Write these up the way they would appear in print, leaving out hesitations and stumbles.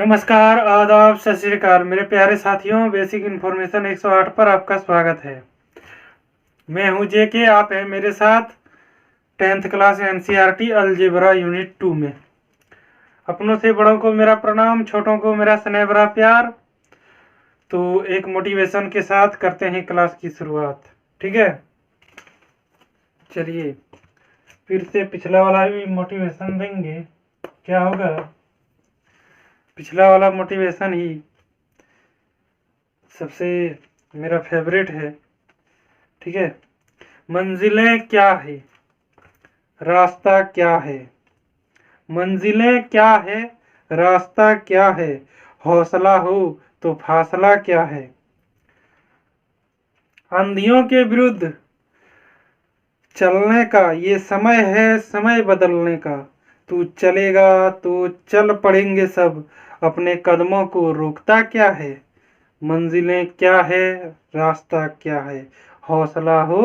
नमस्कार, आदाब, सत श्री अकाल मेरे प्यारे साथियों। बेसिक इन्फॉर्मेशन 108 पर आपका स्वागत है। मैं हूं जेके, आप हैं मेरे साथ 10th class NCERT algebra unit 2 में। अपनों से बड़ों को मेरा प्रणाम, छोटों को मेरा स्नेह भरा प्यार। तो एक मोटिवेशन के साथ करते हैं क्लास की शुरुआत, ठीक है। चलिए फिर से पिछला वाला भी मोटिवेशन देंगे, क्या होगा। पिछला वाला मोटिवेशन ही सबसे मेरा फेवरेट है, ठीक है। मंजिलें क्या है, रास्ता क्या है। मंजिलें क्या है, रास्ता क्या है। हौसला हो तो फासला क्या है। आंधियों के विरुद्ध चलने का ये समय है, समय बदलने का। तू चलेगा तो चल पड़ेंगे सब, अपने कदमों को रोकता क्या है। मंजिलें क्या है, रास्ता क्या है। हौसला हो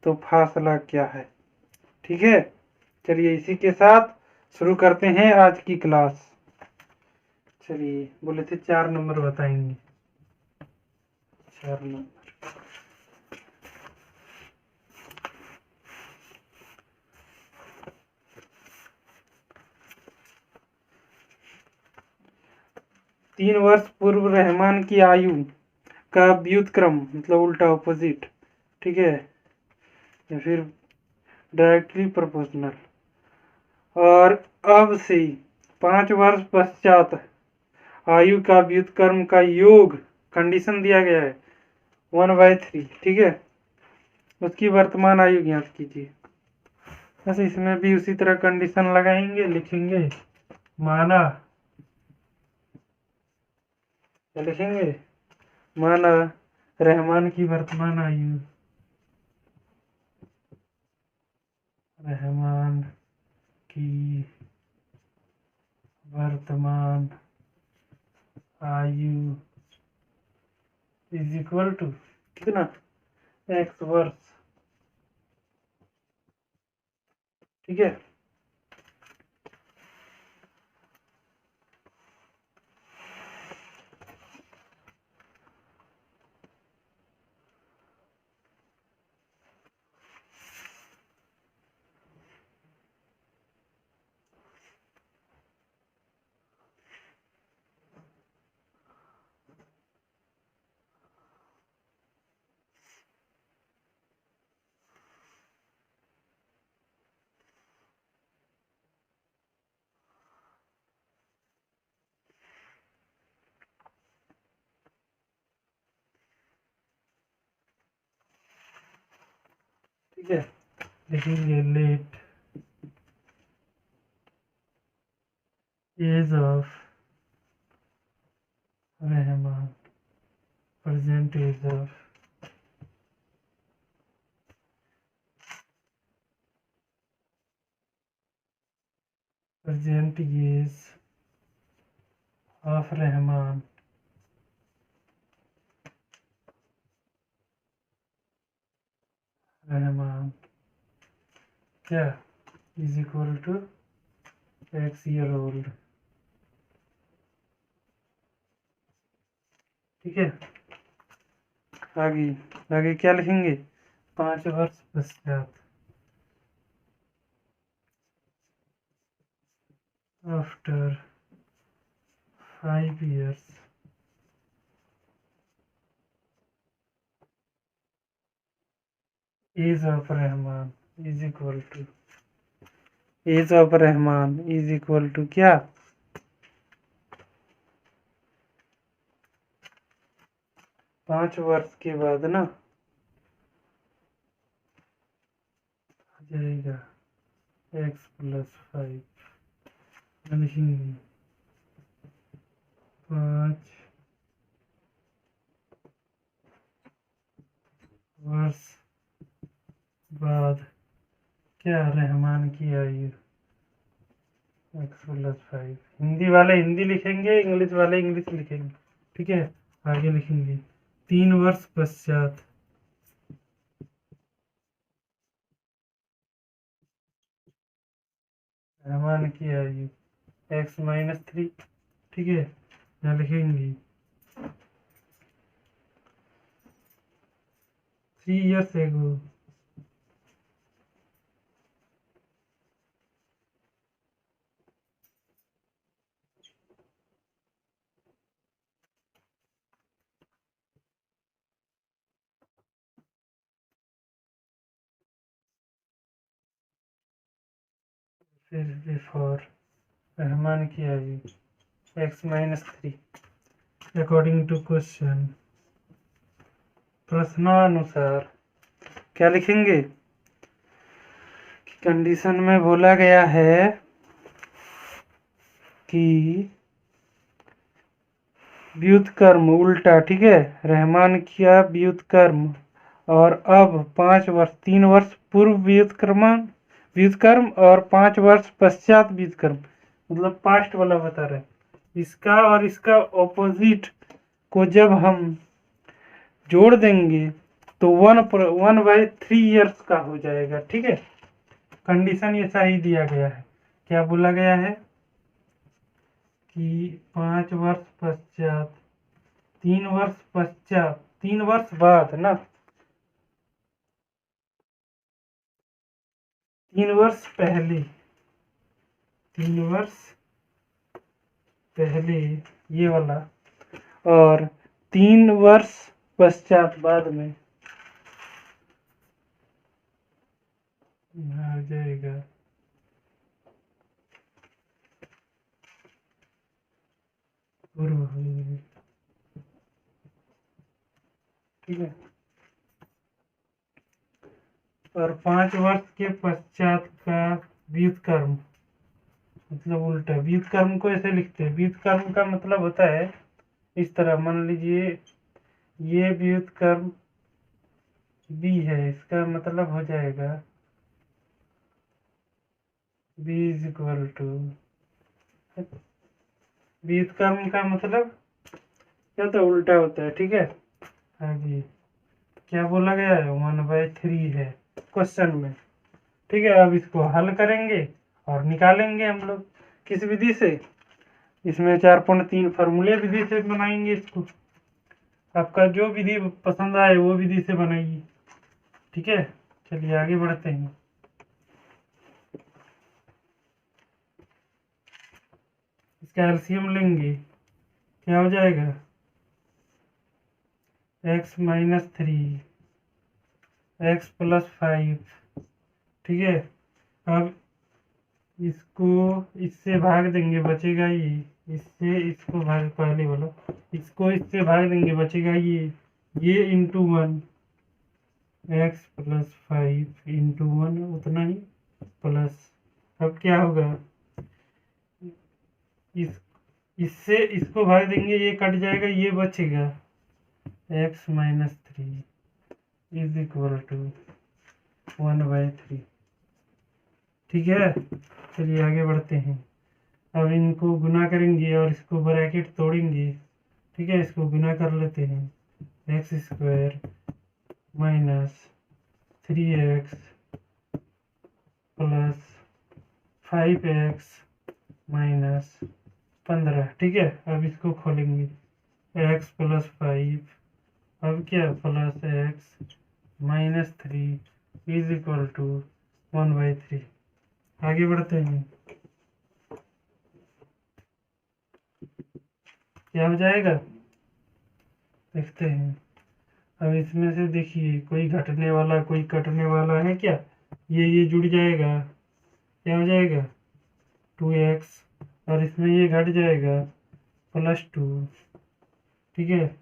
तो फासला क्या है, ठीक है। चलिए इसी के साथ शुरू करते हैं आज की क्लास। चलिए बोले थे 4 नंबर बताएंगे, 4 नंबर। तीन वर्ष पूर्व रहमान की आयु का व्युत्क्रम मतलब उल्टा ऑपोजिट, ठीक है, या फिर डायरेक्टली प्रोपोर्शनल। और अब से 5 वर्ष पश्चात आयु का व्युत्क्रम का योग कंडीशन दिया गया है 1/3, ठीक है। उसकी वर्तमान आयु ज्ञात कीजिए। बस इसमें भी उसी तरह कंडीशन लगाएंगे, लिखेंगे माना, क्या लिखेंगे, माना रहमान की वर्तमान आयु, रहमान की वर्तमान आयु इज इक्वल टू कितना, x वर्ष, ठीक है। ठीक है, लिखेंगे let age of Rahman, present age of present age of Rahman क्या is equal to x year old, ठीक है। आगे आगे क्या लिखेंगे, 5 वर्ष पश्चात, after 5 years age of Rahman is equal to, age of Rahman is equal to क्या, 5 वर्ष के बाद ना आ जाएगा x + 5, लिखेंगे 5 वर्ष बाद क्या रहमान की आयु x + 5। हिंदी वाले हिंदी लिखेंगे, इंग्लिश वाले इंग्लिश लिखेंगे, ठीक है। आगे लिखेंगे 3 वर्ष पश्चात रहमान की आयु x - 3, ठीक है। क्या लिखेंगे 3 years ago। फिर बिफोर रहमान की आयु x-3 अकॉर्डिंग टू क्वेश्चन। प्रश्नानुसार क्या लिखेंगे कंडीशन में बोला गया है कि व्युत्क्रम उल्टा, ठीक है, रहमान किया व्युत्क्रम और अब 5 वर्ष 3 वर्ष पूर्व व्युत्क्रम और 5 वर्ष पश्चात व्युत्क्रम, मतलब पास्ट वाला बता रहे हैं। इसका और इसका ऑपोजिट को जब हम जोड़ देंगे तो 1/3 ईयर्स का हो जाएगा, ठीक है। कंडीशन ऐसा ही दिया गया है। क्या बोला गया है कि 5 वर्ष पश्चात 3 वर्ष पश्चात 3 वर्ष बाद ना 3 वर्ष पहले 3 वर्ष पहले ये वाला और 3 वर्ष पश्चात बाद में आ जाएगा पूर्व, ठीक है। और 5 वर्ष के पश्चात का व्युत्क्रम मतलब उल्टा। व्युत्क्रम को ऐसे लिखते हैं, व्युत्क्रम का मतलब होता है इस तरह, मान लीजिए ये व्युत्क्रम b है, इसका मतलब हो जाएगा b इज इक्वल टू, व्युत्क्रम का मतलब क्या तो उल्टा होता है, ठीक है। हाँ जी, क्या बोला गया है 1/3 है क्वेश्चन में, ठीक है। अब इसको हल करेंगे और निकालेंगे हम लोग किस विधि से, इसमें 4.3 फार्मूले विधि से बनाएंगे इसको। आपका जो विधि पसंद आए वो विधि से बनाइए, ठीक है। चलिए आगे बढ़ते हैं। इसका एलसीएम लेंगे, क्या हो जाएगा x-3 x+5, ठीक है। अब इसको इससे भाग देंगे, बचेगा ये, इससे इसको भाग, पहले वाला इसको इससे भाग देंगे, बचेगा ये इंटू 1 x+5 इंटू 1 उतना ही प्लस। अब क्या होगा इससे इसको भाग देंगे, ये कट जाएगा, ये बचेगा x-3 इज इक्वल टू 1/3, ठीक है। चलिए आगे बढ़ते हैं। अब इनको गुना करेंगे और इसको ब्रैकेट तोड़ेंगे, ठीक है। इसको गुना कर लेते हैं, x² - 3x प्लस 5x - 15, ठीक है। अब इसको खोलेंगे x+5, अब क्या plus x-3 is equal to 1/3। आगे बढ़ते हैं, क्या हो जाएगा देखते हैं। अब इसमें से देखिए कोई घटने वाला कोई कटने वाला है क्या, ये जुड़ जाएगा, क्या हो जाएगा 2x, और इसमें ये घट जाएगा +2, ठीक है।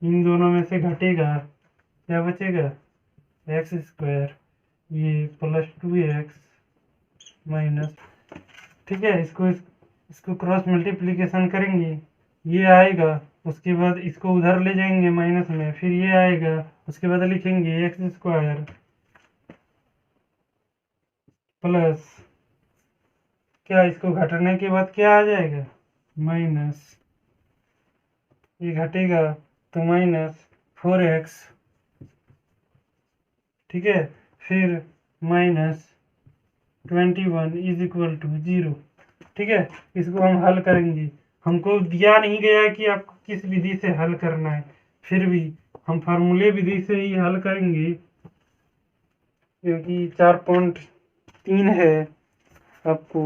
इन दोनों में से घटेगा, क्या बचेगा x², ये +2x माइनस, ठीक है। इसको क्रॉस मल्टीप्लिकेशन करेंगे, ये आएगा, उसके बाद इसको उधर ले जाएंगे माइनस में, फिर ये आएगा, उसके बाद लिखेंगे x² प्लस, क्या इसको घटाने के बाद क्या आ जाएगा माइनस, ये घटेगा तो -4x, ठीक है। फिर -21 इज इक्वल टू 0, ठीक है। इसको हम हल करेंगे, हमको दिया नहीं गया कि आपको किस विधि से हल करना है, फिर भी हम फार्मूले विधि से ही हल करेंगे, क्योंकि 4.3 है। आपको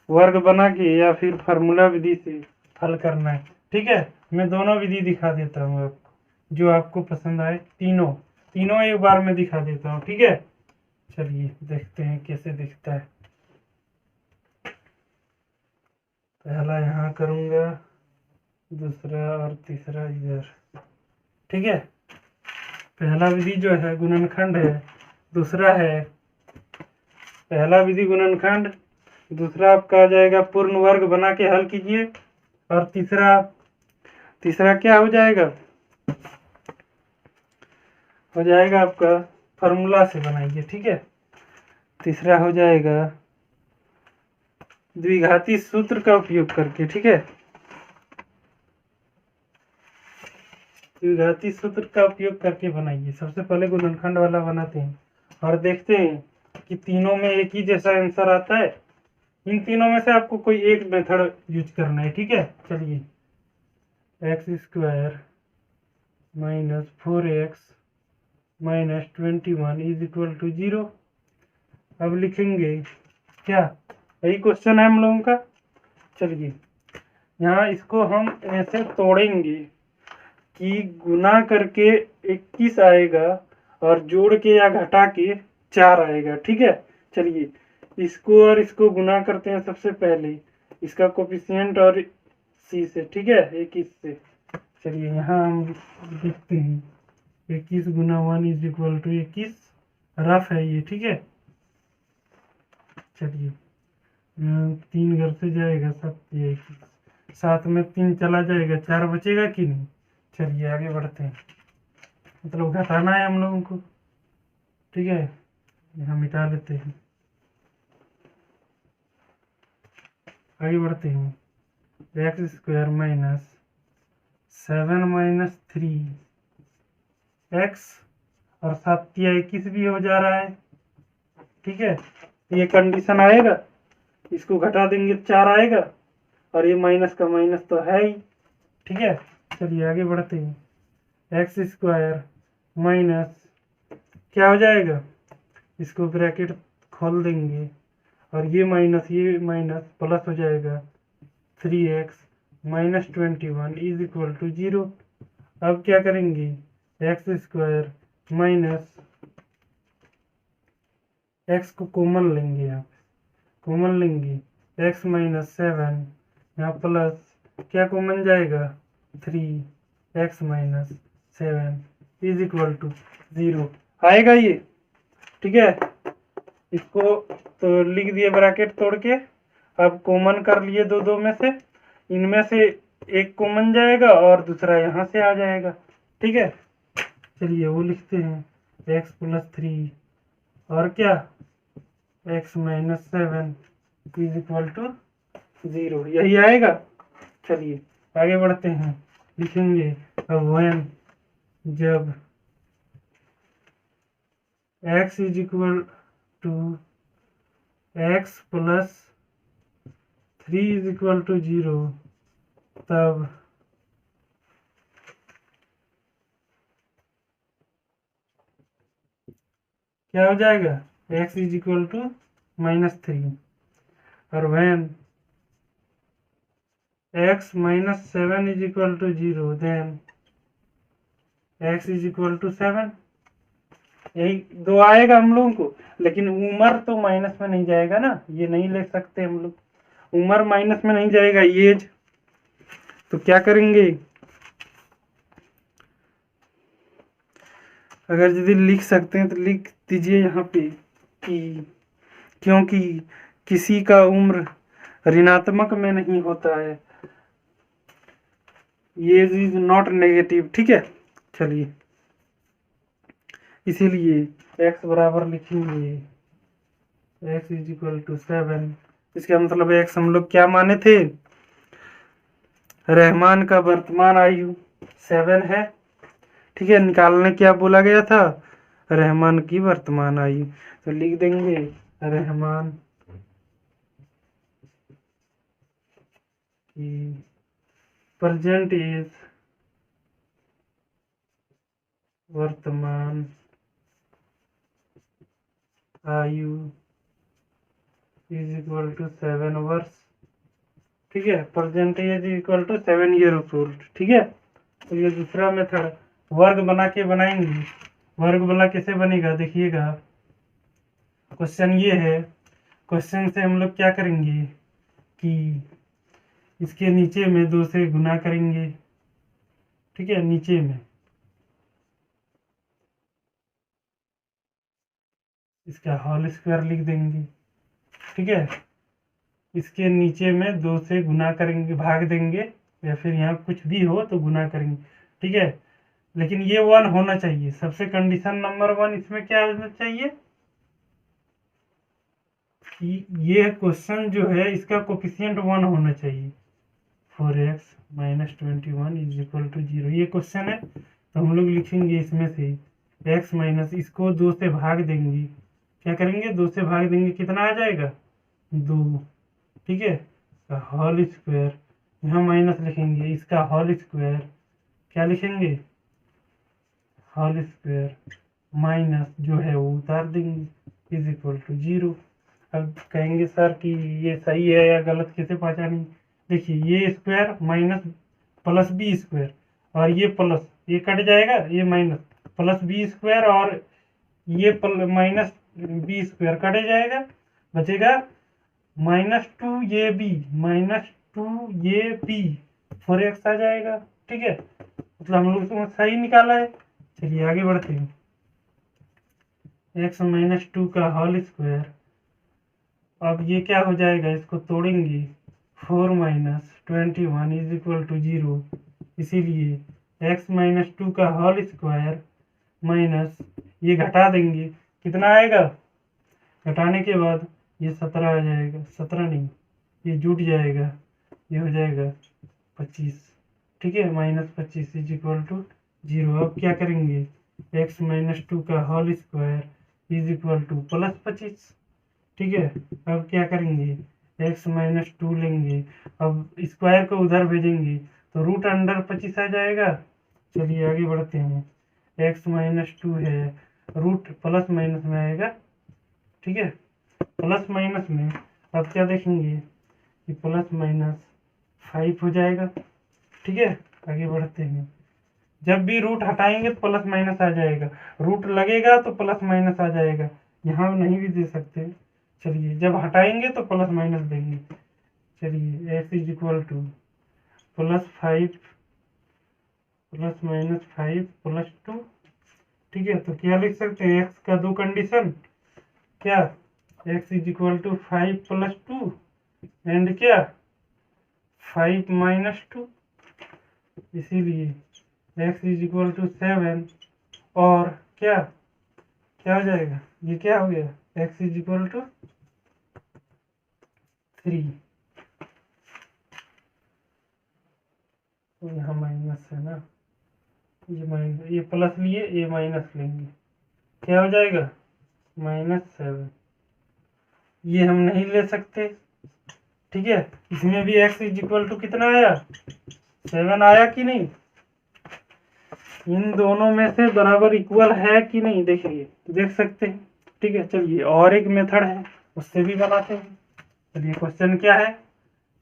वर्ग बना के या फिर फार्मूला विधि से हल करना है। ठीक है, मैं दोनों विधि दिखा देता हूँ आपको, जो आपको पसंद आए। तीनों एक बार में दिखा देता हूँ। ठीक है, चलिए देखते हैं कैसे दिखता है। पहला यहाँ करूँगा, दूसरा और तीसरा इधर। ठीक है, पहला विधि जो है गुणनखंड है, दूसरा है पहला विधि गुणनखंड, दूसरा आपका आ जाएगा पूर्ण वर्ग बना के हल कीजिए, और तीसरा क्या हो जाएगा आपका फार्मूला से बनाइए। ठीक है, तीसरा हो जाएगा द्विघाती सूत्र का उपयोग करके। ठीक है, द्विघाती सूत्र का उपयोग करके बनाइए। सबसे पहले गुणनखंड वाला बनाते हैं और देखते हैं कि तीनों में एक ही जैसा आंसर आता है। इन तीनों में से आपको कोई एक मेथड यूज करना है। ठीक है, चलिए, x² minus 4x minus 21 is equal to 0। अब लिखेंगे क्या, यही क्वेश्चन है हम लोगों का। चलिए, यहाँ इसको हम ऐसे तोड़ेंगे कि गुना करके 21 आएगा और जोड़ के या घटा के 4 आएगा। ठीक है, चलिए इसको और इसको गुना करते हैं। सबसे पहले इसका कोफिशिएंट और सी से। ठीक है, 21 से। चलिए यहाँ हम देखते हैं, 21 गुना 1 इज इक्वल टू 21। रफ है ये। ठीक है, चलिए 3 घर से जाएगा 7 या 21, 7 में 3 चला जाएगा, 4 बचेगा कि नहीं। चलिए आगे बढ़ते हैं, मतलब घटाना है हम लोगों को। ठीक है, यहाँ मिटा लेते हैं, आगे बढ़ते हैं। x² माइनस 7 माइनस 3x और 7 या 21 भी हो जा रहा है। ठीक है, ये कंडीशन आएगा, इसको घटा देंगे 4 आएगा, और ये माइनस का माइनस तो है ही। ठीक है, चलिए आगे बढ़ते हैं। x² माइनस क्या हो जाएगा, इसको ब्रैकेट खोल देंगे और ये माइनस प्लस हो जाएगा 3x minus 21 is equal to 0। अब क्या करेंगे, x² माइनस x को कॉमन लेंगे, यहाँ कॉमन लेंगे x माइनस 7, यहाँ प्लस क्या कॉमन जाएगा 3x minus 7 is equal to 0 आएगा ये। ठीक है, इसको तो लिख दिए ब्रैकेट तोड़ के। अब कॉमन कर लिए दो में से, इनमें से एक कॉमन जाएगा और दूसरा यहाँ से आ जाएगा। ठीक है, चलिए वो लिखते हैं, x प्लस 3 और क्या x minus 7 is equal to 0, यही आएगा। चलिए आगे बढ़ते हैं, लिखेंगे अब when जब x is equal to x plus 3 is equal to 0, तब क्या हो जाएगा, x is equal to minus 3, और when x minus 7 is equal to 0 then x is equal to 7। यही दो आएगा हम लोगों को, लेकिन उम्र तो माइनस में नहीं जाएगा ना, ये नहीं ले सकते हम लोग, उम्र माइनस में नहीं जाएगा, एज। तो क्या करेंगे, अगर यदि लिख सकते हैं तो लिख दीजिए यहाँ पे कि क्योंकि किसी का उम्र ऋणात्मक में नहीं होता है, एज इज नॉट नेगेटिव। ठीक है, चलिए इसीलिए x बराबर लिखेंगे x इज इक्वल टू 7। इसका मतलब x हम लोग क्या माने थे, रहमान का वर्तमान आयु 7 है। ठीक है, निकालने क्या बोला गया था, रहमान की वर्तमान आयु। तो लिख देंगे रहमान की प्रेजेंट एज वर्तमान आयु इज इक्वल टू 7 वर्ष। ठीक है, present age equal to 7 year old. ठीक है, तो ये दूसरा मेथड वर्ग बना के बनाएंगे। वर्ग बना कैसे बनेगा देखिएगा, क्वेश्चन ये है, क्वेश्चन से हम लोग क्या करेंगे कि इसके नीचे में 2 से गुना करेंगे। ठीक है, नीचे में इसका होल स्क्वायर लिख देंगे। ठीक है, इसके नीचे में 2 से गुना करेंगे, भाग देंगे, या फिर यहाँ कुछ भी हो तो गुना करेंगे। ठीक है, लेकिन ये 1 होना चाहिए। सबसे कंडीशन नंबर 1 इसमें क्या होना चाहिए कि ये क्वेश्चन जो है इसका कोफिशिएंट 1 होना चाहिए। 4x - 21 इज इक्वल टू 0 ये क्वेश्चन है, तो हम लोग लिखेंगे इसमें से x माइनस, इसको 2 से भाग देंगे। क्या करेंगे, 2 से भाग देंगे, कितना आ जाएगा 2। ठीक है, होल स्क्वायर, यहाँ माइनस लिखेंगे, इसका होल स्क्वायर, क्या लिखेंगे होल स्क्वायर माइनस जो है वो उतार देंगे इज इक्वल टू 0। अब कहेंगे सर कि ये सही है या गलत, कैसे पहचानेंगे। देखिए, ये square minus plus b square, और ये प्लस, ये कट जाएगा, ये माइनस प्लस बी स्क्वायर, और ये माइनस बी स्क्वायर कट जाएगा, बचेगा -2 ये बी, -2 ये बी, 4x आ जाएगा। ठीक है, मतलब हम लोग इसमें सही निकाला है। चलिए आगे बढ़ते हैं। x - 2 का होल स्क्वायर, अब ये क्या हो जाएगा, इसको तोड़ेंगे, 4 - 21 इज इक्वल टू 0। इसीलिए x - 2 का होल स्क्वायर माइनस, ये घटा देंगे, कितना आएगा, घटाने के बाद ये 17 आ जाएगा, 17 नहीं, ये जुट जाएगा, ये हो जाएगा 25। ठीक है, -25 इज इक्वल टू 0। अब क्या करेंगे, x - 2 का whole square is equal to +25। ठीक है, अब क्या करेंगे, x - 2 लेंगे, अब स्क्वायर को उधर भेजेंगे तो रूट अंडर 25 आ जाएगा। चलिए आगे बढ़ते हैं। x - 2 है, रूट प्लस माइनस में आएगा। ठीक है, प्लस माइनस में अब क्या देखेंगे कि प्लस माइनस 5 हो जाएगा। ठीक है, आगे बढ़ते हैं। जब भी रूट हटाएंगे तो प्लस माइनस आ जाएगा, रूट लगेगा तो प्लस माइनस आ जाएगा, यहाँ नहीं भी दे सकते। चलिए, जब हटाएंगे तो प्लस माइनस देंगे। चलिए, x इज इक्वल टू +5 ± 5 +2। ठीक है, तो क्या लिख सकते हैं, x का 2 कंडीशन, क्या x is equal to 5 + 2 and क्या 5 - 2। इसीलिए x इज इक्वल टू 7, और क्या क्या हो जाएगा, ये क्या हो गया, x इज इक्वल टू 3। तो यहाँ माइनस है ना, ये माइनस, ये प्लस लिए, ये माइनस लेंगे, क्या हो जाएगा -7। ये हम नहीं ले सकते। ठीक है, इसमें भी x इज इक्वल टू कितना आया, 7 आया कि नहीं, इन दोनों में से बराबर इक्वल है कि नहीं, देखिए देख सकते हैं। ठीक है, चलिए और एक मेथड है, उससे भी बनाते हैं। चलिए, क्वेश्चन क्या है,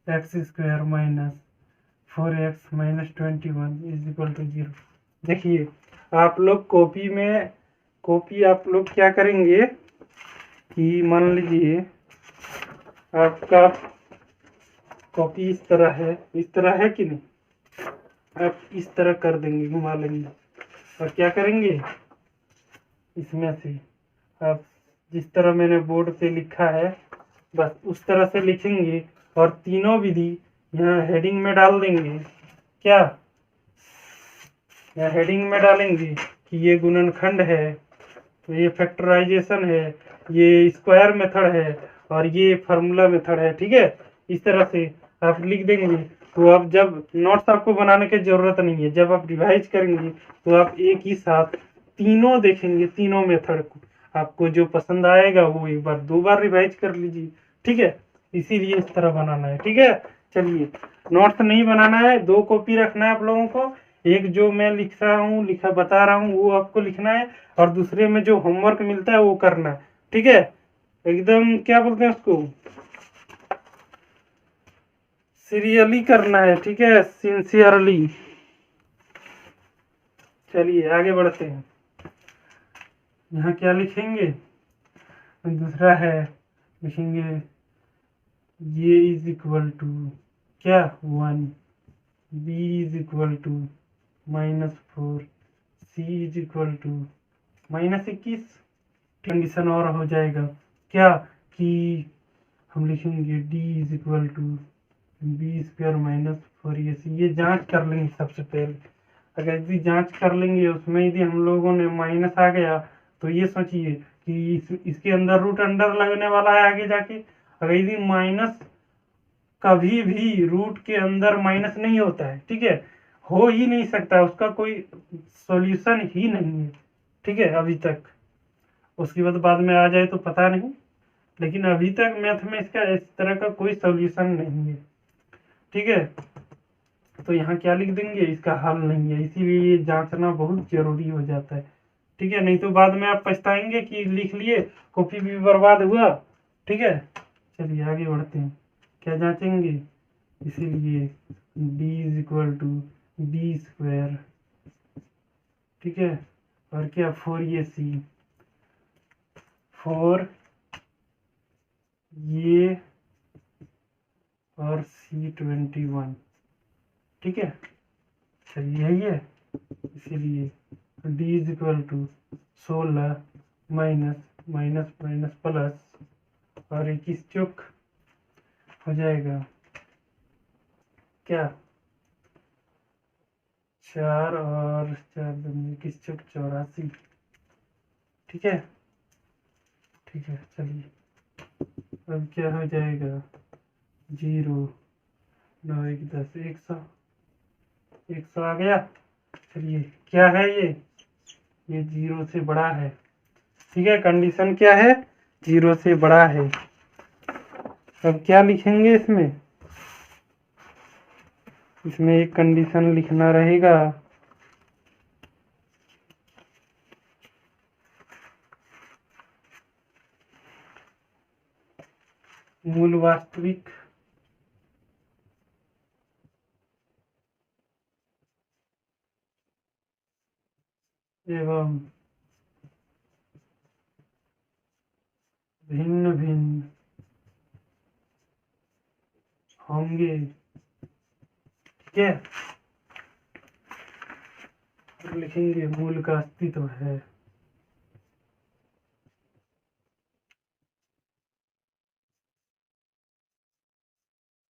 x² - 4x - 21 is equal to 0। देखिए, आप लोग कॉपी आप लोग क्या करेंगे कि मान लीजिए आपका कॉपी इस तरह है कि नहीं, आप इस तरह कर देंगे, घुमा लेंगे, और क्या करेंगे, इसमें से आप जिस तरह मैंने बोर्ड पे लिखा है बस उस तरह से लिखेंगे, और तीनों विधि यहाँ हेडिंग में डाल देंगे। क्या, यहाँ हेडिंग में डालेंगे कि ये गुणनखंड है, तो ये फैक्टराइजेशन है, ये स्क्वायर मेथड है, और ये फार्मूला मेथड है। ठीक है, इस तरह से आप लिख देंगे, तो अब जब नोट्स आपको बनाने की जरूरत नहीं है, जब आप रिवाइज करेंगे तो आप एक ही साथ तीनों देखेंगे, तीनों मेथड को, आपको जो पसंद आएगा वो एक बार 2 बार रिवाइज कर लीजिए। ठीक है, इसीलिए इस तरह बनाना है। ठीक है, चलिए नोट्स नहीं बनाना है, 2 कॉपी रखना है आप लोगों को। एक जो मैं लिख रहा हूँ, बता रहा हूँ, वो आपको लिखना है, और दूसरे में जो होमवर्क मिलता है वो करना है, ठीक है। एकदम क्या बोलते हैं उसको, सीरियली करना है, ठीक है, सिंसियरली। चलिए आगे बढ़ते हैं। यहाँ क्या लिखेंगे, दूसरा है, लिखेंगे ये इज इक्वल टू क्या 1, b is equal to -4, c is equal to -21। Condition और हो जाएगा क्या कि हम लिखेंगे d is equal to b square -4ac। ये जांच कर लेंगे सबसे पहले। अगर यदि जांच कर लेंगे उसमें यदि हम लोगों ने माइनस आ गया तो ये सोचिए कि इसके अंदर रूट अंडर लगने वाला है आगे जाके। अगर यदि माइनस, कभी भी रूट के अंदर माइनस नहीं होता है, ठीक है, हो ही नहीं सकता, उसका कोई सॉल्यूशन ही नहीं है, ठीक है अभी तक। उसके बाद में आ जाए तो पता नहीं, लेकिन अभी तक मैथ में इसका इस तरह का कोई सॉल्यूशन नहीं है, ठीक है। तो यहाँ क्या लिख देंगे, इसका हल नहीं है, इसीलिए ये जांचना बहुत जरूरी हो जाता है, ठीक है। नहीं तो बाद में आप पछताएंगे कि लिख लिए, कॉपी भी बर्बाद हुआ, ठीक है। चलिए आगे बढ़ते हैं, क्या जांचेंगे, इसीलिए d is equal to b square, ठीक है, और क्या 4ac, 4 ये और C21, ठीक है। चलिए यही है, इसीलिए d is equal to 16 minus minus minus plus और 21 चौक हो जाएगा क्या 4 और 4 21 चौक 84, ठीक है, ठीक है। चलिए अब क्या हो जाएगा 0 9 1 10 100 आ गया। चलिए क्या है ये 0 से बड़ा है, ठीक है। कंडीशन क्या है, 0 से बड़ा है। अब क्या लिखेंगे इसमें एक कंडीशन लिखना रहेगा, मूल वास्तविक एवं भिन्न भिन्न होंगे, ठीक है। लिखेंगे मूल का अस्तित्व है,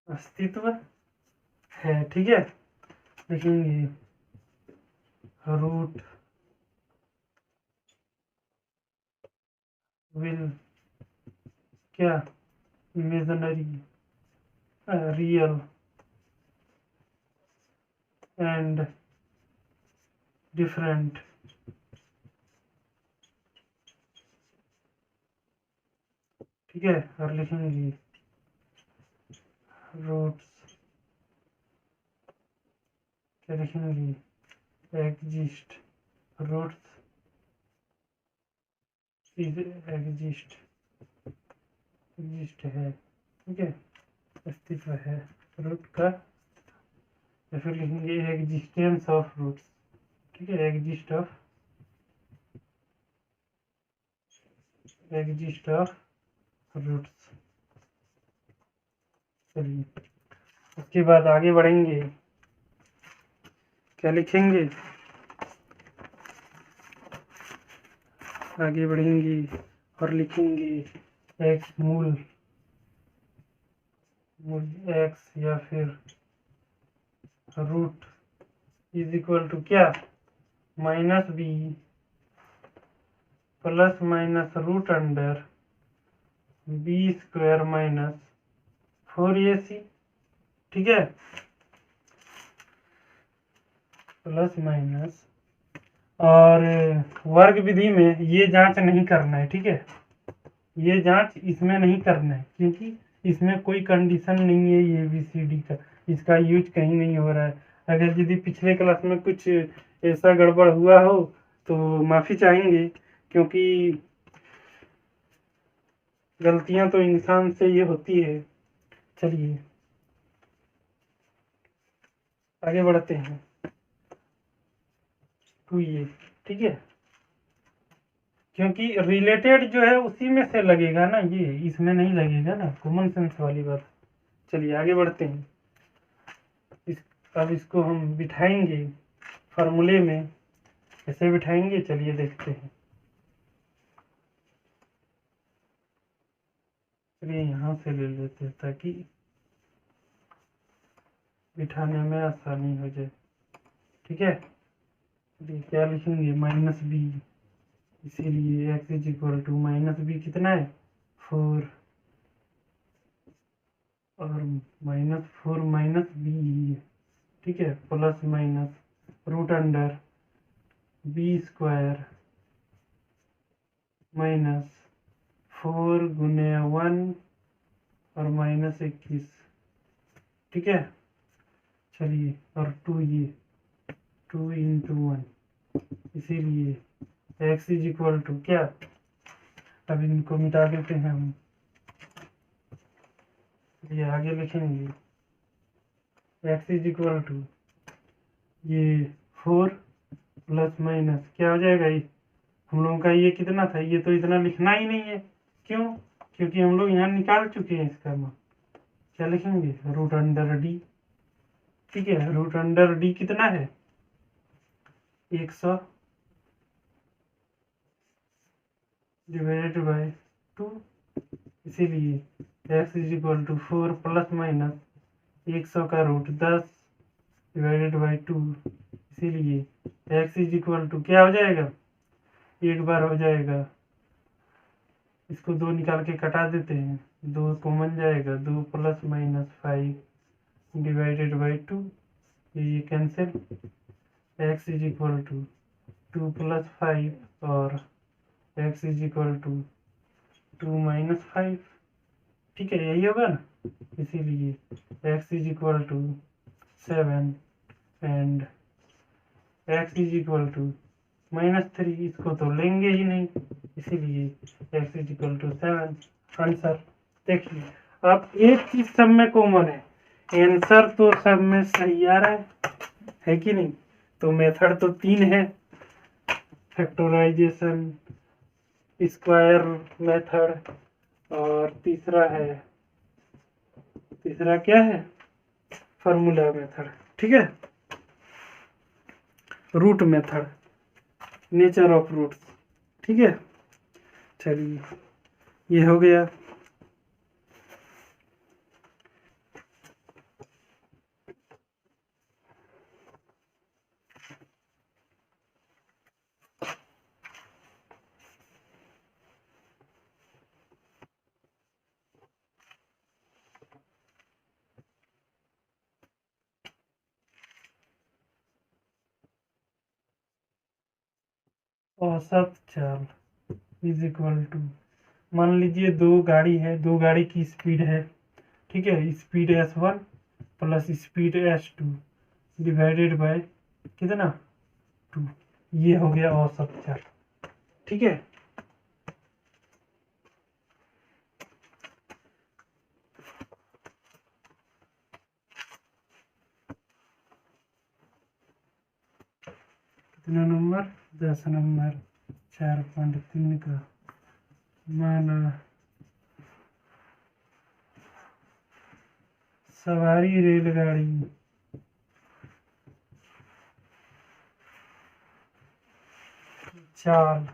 अस्तित्व है, ठीक है। लिखेंगे रूट विल क्या इमेजिनरी रियल एंड डिफरेंट, ठीक है। और लिखेंगे रूट्स क्या लिखेंगे एग्जिस्ट, रूट्स इज एग्जिस्ट है, ठीक है, अस्तित्व है रूट का। या फिर लिखेंगे एग्जिस्टेंस ऑफ रूट्स, ठीक है, एग्जिस्ट ऑफ रूट्स। चलिए उसके बाद आगे बढ़ेंगे, क्या लिखेंगे, आगे बढ़ेंगे और लिखेंगे एक्स मूल एक्स या फिर रूट इज इक्वल टू क्या -b plus minus root under b square -4ac, ठीक है, प्लस माइनस। और वर्ग विधि में ये जांच नहीं करना है, ठीक है, ये जांच इसमें नहीं करना है, क्योंकि इसमें कोई कंडीशन नहीं है ये ABCD का, इसका यूज कहीं नहीं हो रहा है। अगर यदि पिछले क्लास में कुछ ऐसा गड़बड़ हुआ हो तो माफ़ी चाहेंगे, क्योंकि गलतियां तो इंसान से ये होती है। चलिए आगे बढ़ते हैं टू ये, ठीक है, क्योंकि रिलेटेड जो है उसी में से लगेगा ना, ये इसमें नहीं लगेगा ना, कॉमन सेंस वाली बात। चलिए आगे बढ़ते हैं। इस अब इसको हम बिठाएंगे फार्मूले में। कैसे बिठाएंगे चलिए देखते हैं। चलिए यहाँ से ले लेते हैं ताकि बिठाने में आसानी हो जाए, ठीक है। चलिए क्या लिखेंगे, -b, इसीलिए x is equal to -b कितना है 4, और -4 -b, ठीक है, plus minus root under b square -4 गुने 1 और -21, ठीक है। चलिए और 2 ये 2 इंटू 1, इसीलिए x इज इक्वल टू क्या, अब इनको मिटा देते हैं हम। ये आगे लिखेंगे x इज इक्वल टू ये 4 प्लस माइनस क्या हो जाएगा, ये हम लोगों का ये कितना था, ये तो इतना लिखना ही नहीं है। क्यों, क्योंकि हम लोग यहाँ निकाल चुके हैं इसका मान। क्या लिखेंगे, रूट अंडर डी, ठीक है। रूट अंडर डी कितना है 100 डिवाइडेड बाय 2, इसीलिए x is equal to 4 plus minus 100 का रूट 10 डिवाइडेड बाई 2, इसीलिए x इज इक्वल टू क्या हो जाएगा, एक बार हो जाएगा, इसको 2 निकाल के कटा देते हैं, 2 कॉमन जाएगा, 2 प्लस माइनस 5 डिवाइडेड बाई 2, ये cancel, x is equal to 2 plus 5 और x is equal to 2 minus 5, ठीक है, यही होगा ना। इसीलिए x is equal to 7 and x is equal to -3, इसको तो लेंगे ही नहीं, इसीलिए x is equal to 7 answer. देखिए अब एक चीज सब में कॉमन है, आंसर तो सब में सही आ रहा है कि नहीं। तो मेथड तो 3 है, फैक्टराइजेशन, स्क्वायर मेथड, और तीसरा क्या है, फार्मूला मेथड, ठीक है, root method, nature of roots, ठीक है। चलिए ये हो गया। औसत चाल इज इक्वल टू, मान लीजिए दो गाड़ी है, दो गाड़ी की स्पीड है, ठीक है, speed s1 plus speed s2 divided by कितना 2, ये हो गया औसत चाल, ठीक है। कितना नंबर, 10 नंबर 4.3 का माना सवारी रेलगाड़ी चाल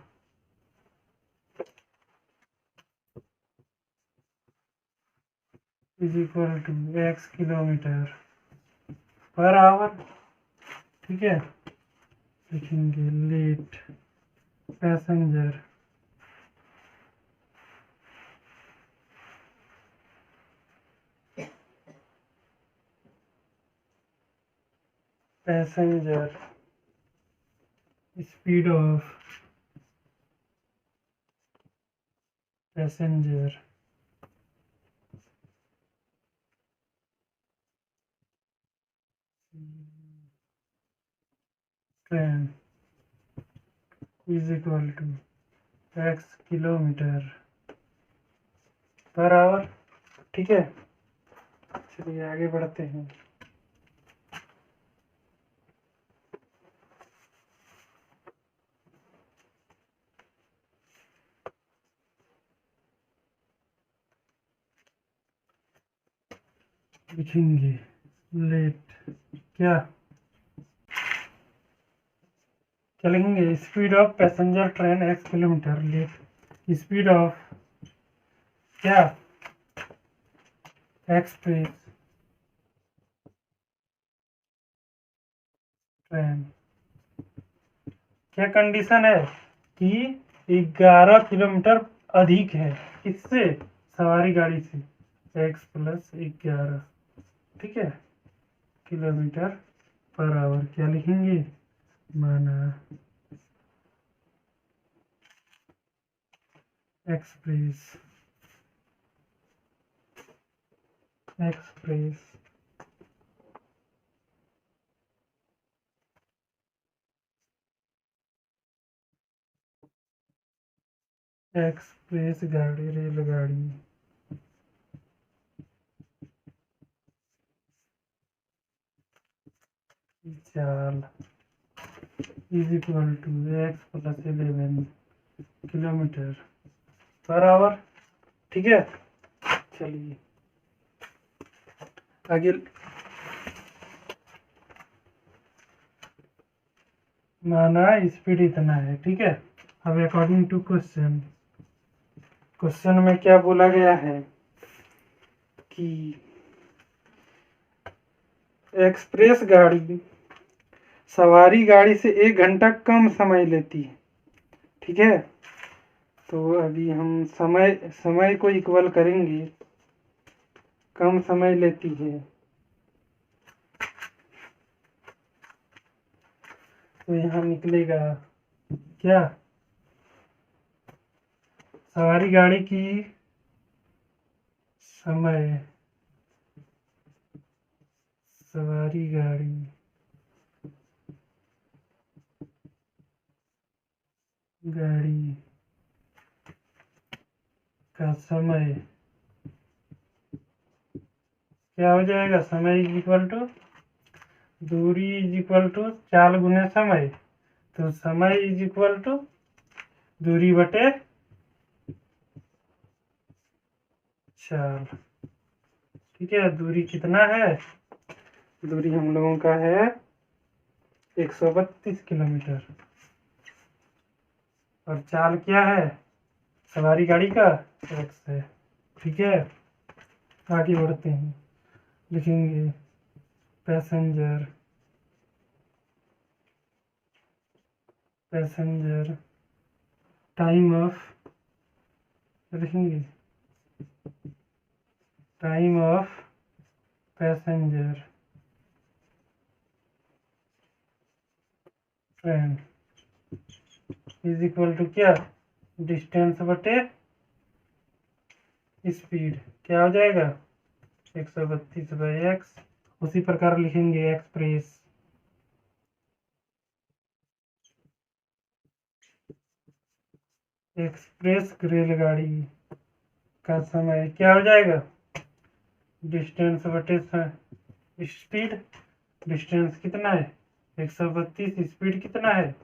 is equal to x kilometre per hour, ठीक है। लिखेंगे let passenger speed of passenger train is equal to x kilometre per hour. ठीक है, चलिए आगे बढ़ते हैं। लिखेंगे लेट क्या क्या लिखेंगे, speed of passenger train x kilometre, let speed of क्या एक्सप्रेस ट्रेन। क्या कंडीशन है कि 11 किलोमीटर अधिक है, किससे, सवारी गाड़ी से, x प्लस 11, ठीक है, किलोमीटर पर आवर। क्या लिखेंगे, माना एक्सप्रेस एक्सप्रेस एक्सप्रेस गाड़ी, रेलगाड़ी चाल is equal to x plus 11 kilometre per hour. ठीक है, चलिए आगे। माना स्पीड इतना है, ठीक है। अब अकॉर्डिंग टू क्वेश्चन, क्वेश्चन में क्या बोला गया है कि एक्सप्रेस गाड़ी सवारी गाड़ी से 1 घंटा कम समय लेती है। ठीक है, तो अभी हम समय को इक्वल करेंगे, कम समय लेती है, तो यहाँ निकलेगा क्या, सवारी गाड़ी की समय, सवारी गाड़ी का समय क्या हो जाएगा, समय इज इक्वल टू दूरी इज इक्वल टू चाल गुने समय, तो समय इज इक्वल टू दूरी बटे चाल। ठीक है, दूरी कितना है, दूरी हम लोगों का है 132 किलोमीटर, और चाल क्या है, सवारी गाड़ी का x है। ठीक है, आगे बढ़ते हैं, लिखेंगे पैसेंजर टाइम ऑफ, लिखेंगे time of passenger train is equal to क्या, डिस्टेंस बटे स्पीड, क्या हो जाएगा 132/x। उसी प्रकार लिखेंगे एक्सप्रेस रेलगाड़ी का समय क्या हो जाएगा, डिस्टेंस बटे स्पीड, डिस्टेंस कितना है 132, स्पीड कितना है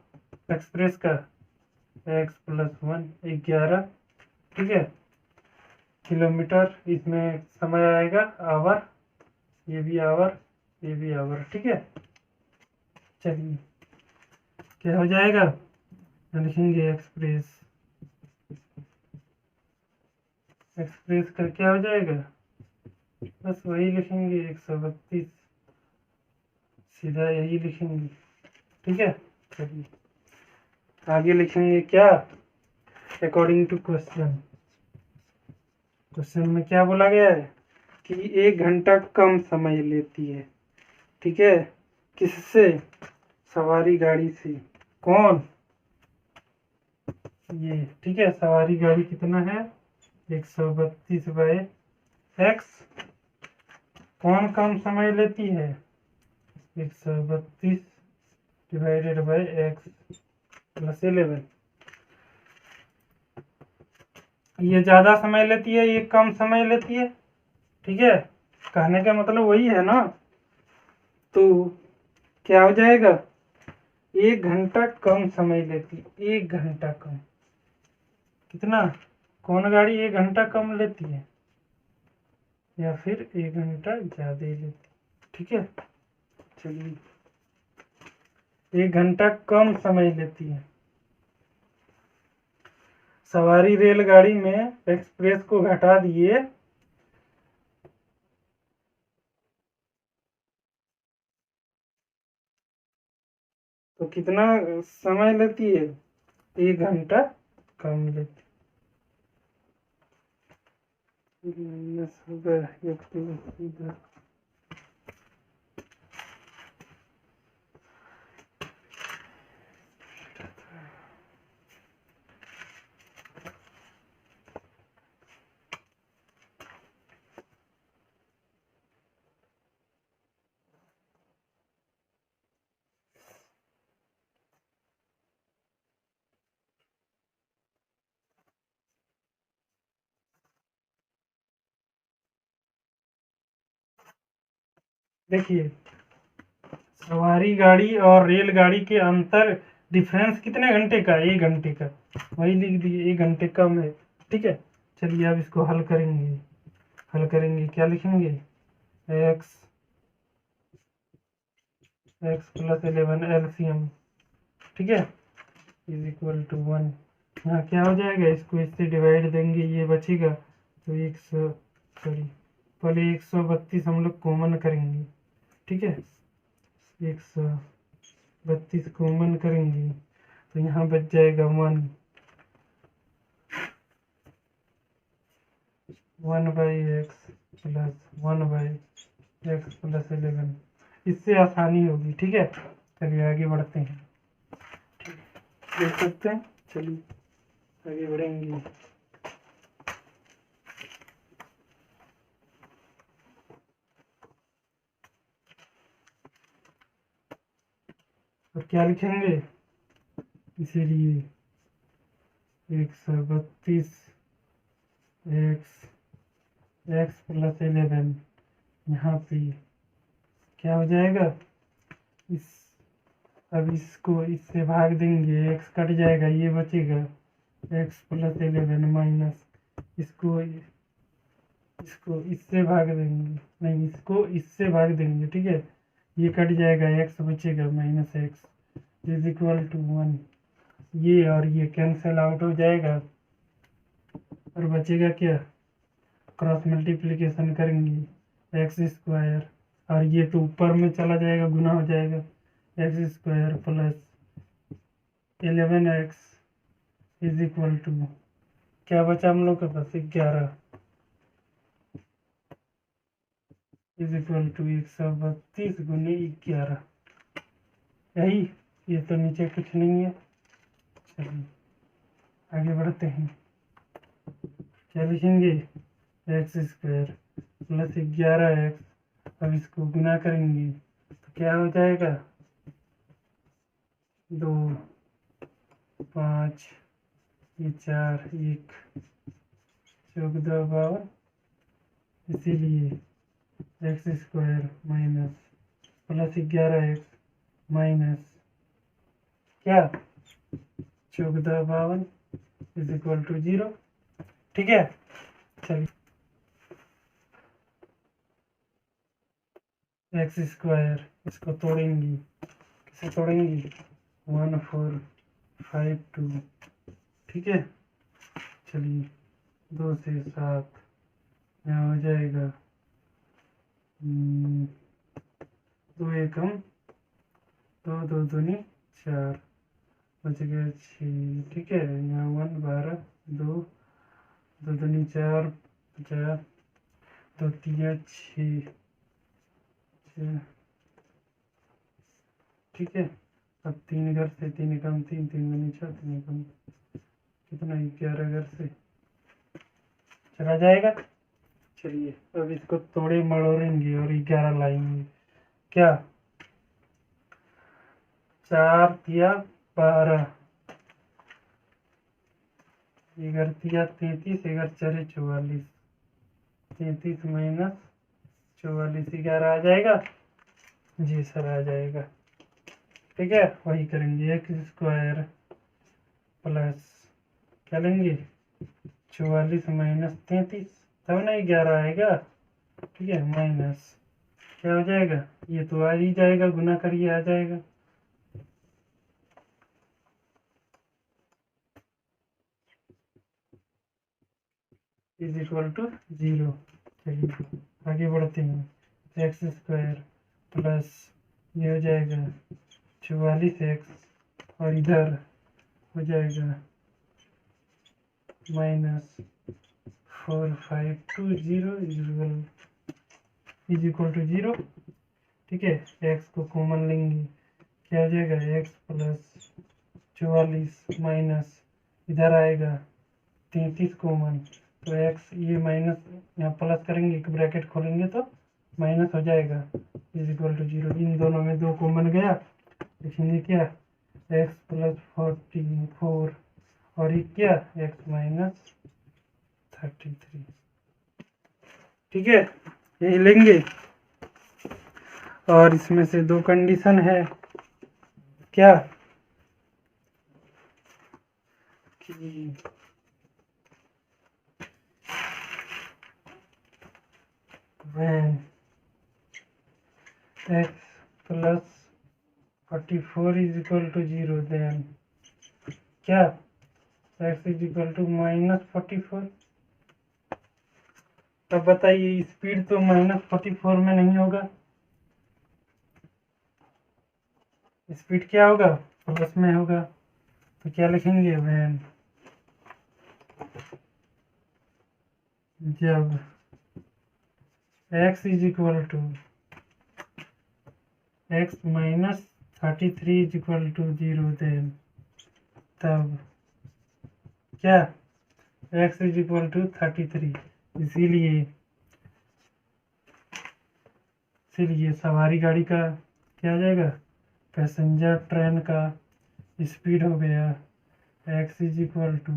एक्सप्रेस का x प्लस 1 11, ठीक है, किलोमीटर, इसमें समय आएगा आवर, ये भी आवर, ये भी आवर। ठीक है, चलिए क्या हो जाएगा, लिखेंगे एक्सप्रेस का क्या हो जाएगा, बस वही लिखेंगे 132, सीधा यही लिखेंगे। ठीक है, चलिए आगे लिखेंगे क्या, अकॉर्डिंग टू क्वेश्चन, क्वेश्चन में क्या बोला गया है कि 1 घंटा कम समय लेती है। ठीक है, किससे, सवारी गाड़ी से, कौन, ये। ठीक है, सवारी गाड़ी कितना है 132/x, कौन कम समय लेती है 132 डिवाइडेड बाय एक्स प्लस 11। ये ज़्यादा समय लेती है, ये कम समय लेती है। ठीक है, कहने का मतलब वही है ना। तो क्या हो जाएगा, 1 घंटा कम समय लेती, 1 घंटा कम। कितना, कौन गाड़ी 1 घंटा कम लेती है या फिर 1 घंटा ज़्यादा लेती। ठीक है, चलिए 1 घंटा कम समय लेती है। सवारी रेलगाड़ी में एक्सप्रेस को घटा दिए तो कितना समय लेती है, 1 घंटा कम लेती। देखिए, सवारी गाड़ी और रेलगाड़ी के अंतर डिफरेंस कितने घंटे का, 1 घंटे का। वही लिख दिए, 1 घंटे कम है। ठीक है, चलिए अब इसको हल करेंगे। क्या लिखेंगे, एक्स प्लस 11 एलसीएम। ठीक है, इज इक्वल टू 1। यहाँ क्या हो जाएगा, इसको इससे डिवाइड देंगे, ये बचेगा तो 100, सॉरी पहले 132 हम लोग कॉमन करेंगे। ठीक है, 132 कॉमन करेंगे तो यहाँ बच जाएगा 1/x प्लस 1/x प्लस 11। इससे आसानी होगी। ठीक है, चलिए आगे बढ़ते हैं। देख सकते हैं, चलिए आगे बढ़ेंगे। और क्या लिखेंगे, इसीलिए 132 x प्लस 11 यहाँ पे क्या हो जाएगा, अब इसको इससे भाग देंगे, x कट जाएगा, ये बचेगा x प्लस 11 माइनस इसको इससे भाग देंगे, नहीं इसको इससे भाग देंगे। ठीक है, ये कट जाएगा, x बचेगा minus x is equal to 1। ये और ये कैंसिल आउट हो जाएगा और बचेगा क्या, क्रॉस मल्टीप्लिकेशन करेंगे एक्स स्क्वायर, और ये तो ऊपर में चला जाएगा, गुना हो जाएगा, x square plus 11x is equal to, क्या बचा हम लोग के पास, 11 इज इक्वल टू 132 गुने 11। यही, ये तो नीचे कुछ नहीं है। चलिए आगे बढ़ते हैं। क्या लिखेंगे, एक्स स्क्वायर प्लस 11x, अब इसको गुना करेंगे तो क्या हो जाएगा, 2 5 ये 4 1 14 इसीलिए x square minus plus 11x minus क्या 14 इज इक्वल टू 0। ठीक है, चलिए एक्स स्क्वायर इसको तोड़ेंगे, किसे तोड़ेंगे, 1452। ठीक है, चलिए 2 से 7 यहाँ हो जाएगा 2 एकम 2 2 दूनी 4 बच गया 6। ठीक है, यहाँ 1 12 2 2 दूनी 4 50 2 3 6। ठीक है, अब 3 घर से 3 कम 3 3 दूनी 6 3 कम कितना, 11 घर से चला जाएगा। चलिए अब इसको तोड़े मड़ोड़ेंगे और 11 लाएंगे। क्या, 4 तिया 12, 11 तिया 33, 11 चरे 44, 33 माइनस 44, 11 आ जाएगा। जी सर आ जाएगा। ठीक है, वही करेंगे, एक्स स्क्वायर प्लस क्या लेंगे 44 माइनस 33, तब ना 11 आएगा। ठीक है, माइनस क्या हो जाएगा, ये तो आ ही जाएगा, गुना करिए आ जाएगा। Is equal to 0। चलिए आगे बढ़ते हैं। एक्स स्क्वायर प्लस ये हो जाएगा 44x और इधर हो जाएगा माइनस 4520 इज इक्वल टू 0। ठीक है, x को कॉमन लेंगे, क्या हो जाएगा x प्लस 44 माइनस इधर आएगा 33 कॉमन, तो x ये माइनस यहाँ प्लस करेंगे, एक ब्रैकेट खोलेंगे तो माइनस हो जाएगा इज इक्वल टू 0। इन दोनों में 2 कॉमन गया, लिखेंगे क्या x प्लस 44 और ये क्या x माइनस 33। ठीक है, यही लेंगे। और इसमें से 2 कंडीशन है, क्या कि when x plus 44 is equal to 0, then क्या x is equal to minus 44। अब बताइए, स्पीड तो माइनस 44 में नहीं होगा, स्पीड क्या होगा प्लस में होगा, तो क्या लिखेंगे when जब x is equal to x minus 33 is equal to 0, then तब क्या x इज इक्वल टू 33। इसीलिए सवारी गाड़ी का क्या आ जाएगा, पैसेंजर ट्रेन का स्पीड हो गया x is equal to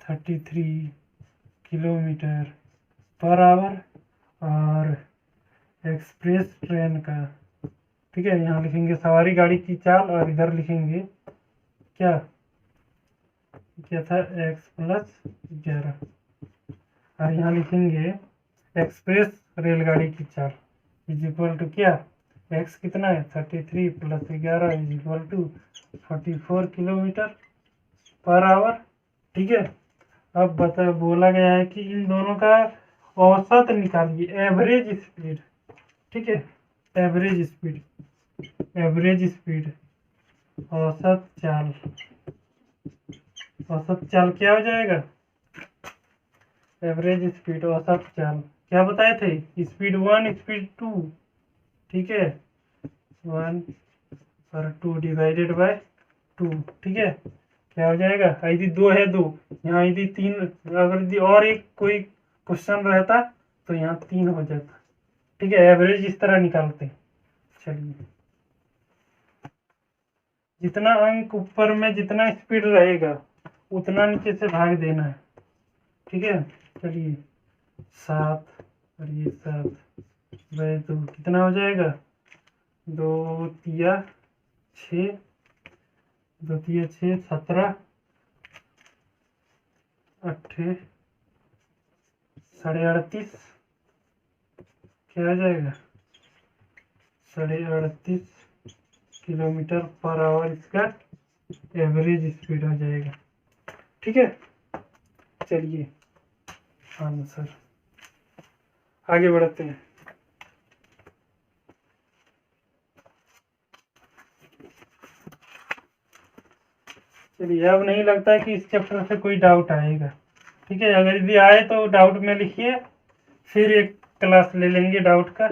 33 kilometre per hour, और एक्सप्रेस ट्रेन का, ठीक है, यहाँ लिखेंगे सवारी गाड़ी की चाल और इधर लिखेंगे क्या था x प्लस 11, और यहाँ लिखेंगे एक्सप्रेस रेलगाड़ी की चाल इज इक्वल टू क्या x कितना है 33 plus 11 is equal to 44 kilometre per hour. ठीक है, अब बोला गया है कि इन दोनों का औसत निकालिए, एवरेज स्पीड। ठीक है, एवरेज स्पीड औसत चाल क्या हो जाएगा, एवरेज स्पीड औसत चाल क्या बताए थे, स्पीड 1 स्पीड 2। ठीक है, 1 और 2 डिवाइडेड बाय 2। ठीक है, क्या हो जाएगा, यदि 2 है 2, यहाँ यदि 3, अगर यदि और एक कोई क्वेश्चन रहता तो यहाँ 3 हो जाता। ठीक है, एवरेज इस तरह निकालते हैं। चलिए, जितना अंक ऊपर में जितना स्पीड रहेगा उतना नीचे से भाग देना है। ठीक है, चलिए 7 और ये 7 बाय 2 कितना हो जाएगा, 2 तिया 6, 2 तिया 6, 17 8 38.5, क्या हो जाएगा 38.5 किलोमीटर पर आवर इसका एवरेज स्पीड हो जाएगा। ठीक है, चलिए आंसर आगे बढ़ते हैं। चलिए, अब नहीं लगता है कि इस चैप्टर से कोई डाउट आएगा। ठीक है, अगर यदि आए तो डाउट में लिखिए, फिर एक क्लास ले लेंगे डाउट का।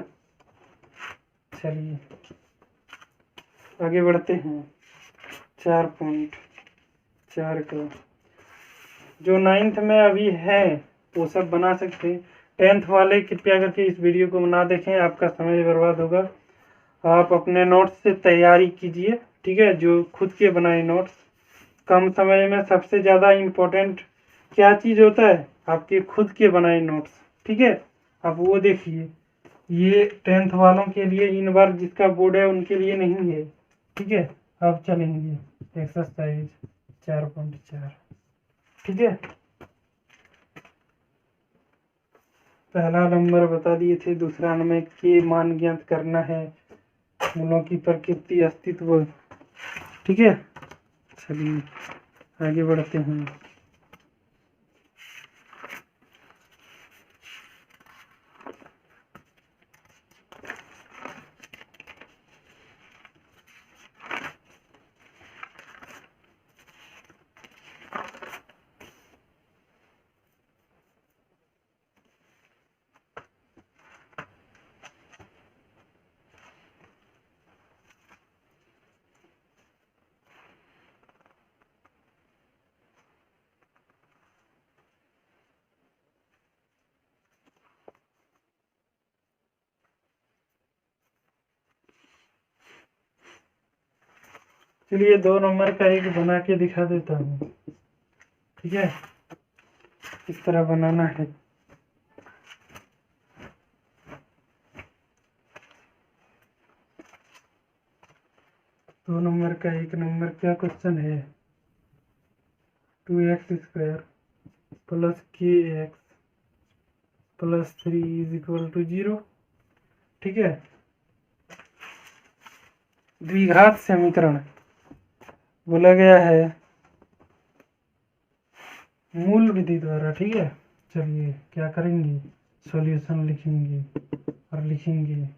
चलिए आगे बढ़ते हैं। 4.4 का जो 9th में अभी है वो सब बना सकते हैं। 10th वाले कृपया करके इस वीडियो को ना देखें, आपका समय बर्बाद होगा। आप अपने नोट्स से तैयारी कीजिए। ठीक है, जो खुद के बनाए नोट्स। कम समय में सबसे ज़्यादा इम्पोर्टेंट क्या चीज़ होता है? आपके खुद के बनाए नोट्स। ठीक है, आप वो देखिए, ये 10th वालों के लिए, इन बार जिसका बोर्ड है उनके लिए नहीं है। ठीक है, अब चलेंगे एक्सरसाइज 4.4। ठीक है, पहला नंबर बता दिए थे, दूसरा नंबर के मान ज्ञात करना है, मूलों की प्रकृति, अस्तित्व। ठीक है, चलिए आगे बढ़ते हैं। चलिए 2 नंबर का एक बना के दिखा देता हूँ। ठीक है, इस तरह बनाना है। दो नंबर का एक नंबर क्या क्वेश्चन है? 2x² plus kx plus 3 is equal to 0। ठीक है, द्विघात समीकरण बोला गया है मूल विधि द्वारा। ठीक है, चलिए क्या करेंगे, सॉल्यूशन लिखेंगे और लिखेंगे